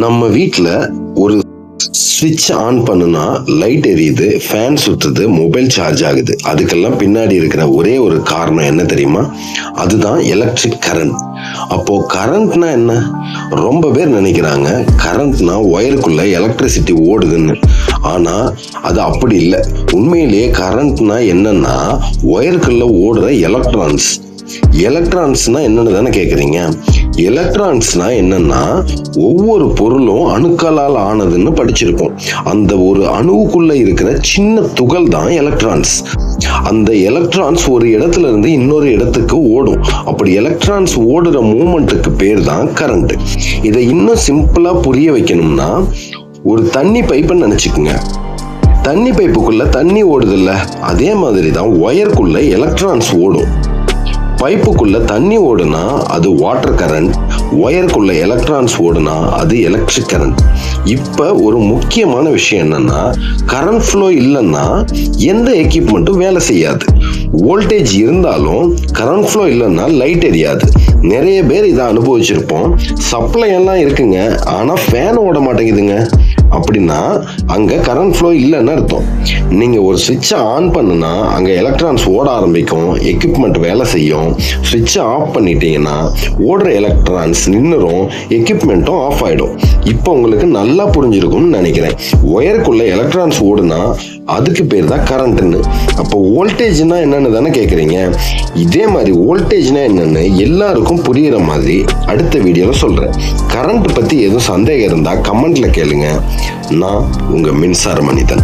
நம்ம வீட்டில் ஒரு ஸ்விட்ச் ஆன் பண்ணுனா லைட் எரியுது, ஃபேன் சுத்துது, மொபைல் சார்ஜ் ஆகுது. அதுக்கெல்லாம் பின்னாடி இருக்கிற ஒரே ஒரு காரணம் என்ன தெரியுமா? அதுதான் எலக்ட்ரிக் கரண்ட். அப்போ கரண்ட்னா என்ன? ரொம்ப பேர் நினைக்கிறாங்க கரண்ட்னா ஒயருக்குள்ள எலக்ட்ரிசிட்டி ஓடுதுன்னு. ஆனா அது அப்படி இல்லை. உண்மையிலேயே கரண்ட்னா என்னன்னா ஒயருக்குள்ள ஓடுற எலக்ட்ரான்ஸ். எலக்ட்ரான்ஸ்னா என்னன்னு தானே கேக்குறீங்க. எலக்ட்ரான்ஸ்னா என்னன்னா ஒவ்வொரு பொருளும் அணுக்களால் ஆனதுன்னு படிச்சிருப்போம். அந்த ஒரு அணுவுக்குள்ள இருக்கிற சின்ன துகள் தான் எலக்ட்ரான்ஸ். அந்த எலக்ட்ரான்ஸ் ஒரு இடத்துல இருந்து இன்னொரு இடத்துக்கு ஓடும். அப்படி எலக்ட்ரான்ஸ் ஓடுற மூமெண்ட்டுக்கு பேர் தான் கரண்ட். இதை இன்னும் சிம்பிளா புரிய வைக்கணும்னா ஒரு தண்ணி பைப்புன்னு நினைச்சுக்குங்க. தண்ணி பைப்புக்குள்ள தண்ணி ஓடுதுல்ல, அதே மாதிரி தான் ஒயருக்குள்ள எலக்ட்ரான்ஸ் ஓடும். பைப்புக்குள்ள தண்ணி ஓடுனா அது வாட்டர் கரண்ட், ஒயருக்குள்ள எலக்ட்ரான்ஸ் ஓடுனா அது எலக்ட்ரிக் கரண்ட். இப்ப ஒரு முக்கியமான விஷயம் என்னன்னா, கரண்ட் ஃப்ளோ இல்லைன்னா எந்த எக்யூப்மெண்ட்டும் வேலை செய்யாது. வோல்டேஜ் இருந்தாலும் கரண்ட் ஃப்ளோ இல்லைன்னா லைட் எரியாது. நிறைய பேர் இதை அனுபவிச்சிருப்போம். சப்ளை எல்லாம் இருக்குங்க, ஆனா ஃபேன் ஓட மாட்டேங்குதுங்க. அப்படின்னா அங்க கரண்ட் ஃப்ளோ இல்லைன்னு அர்த்தம். நீங்க ஒரு சுவிட்சை ஆன் பண்ணுனா அங்க எலக்ட்ரான்ஸ் ஓட ஆரம்பிக்கும், எக்யூப்மெண்ட் வேலை செய்யும். சுவிட்சை ஆஃப் பண்ணிட்டீங்கன்னா ஓடுற எலக்ட்ரான்ஸ் நின்னுரும், எக்யூப்மெண்ட்டும் ஆஃப் ஆயிடும். இப்போ உங்களுக்கு நல்லா புரிஞ்சிருக்கும்னு நினைக்கிறேன். ஒயருக்குள்ள எலக்ட்ரான்ஸ் ஓடுனா அதுக்கு பேர் தான் கரண்ட்னு. அப்போ வோல்டேஜ்னா என்னன்னு தானே கேட்குறீங்க. இதே மாதிரி வோல்டேஜ்னா என்னன்னு எல்லாருக்கும் புரியுற மாதிரி அடுத்த வீடியோல சொல்றேன். கரண்ட் பத்தி எதுவும் சந்தேகம் இருந்தா கமெண்ட்ல கேளுங்க. நான் உங்க மின்சார மனிதன்.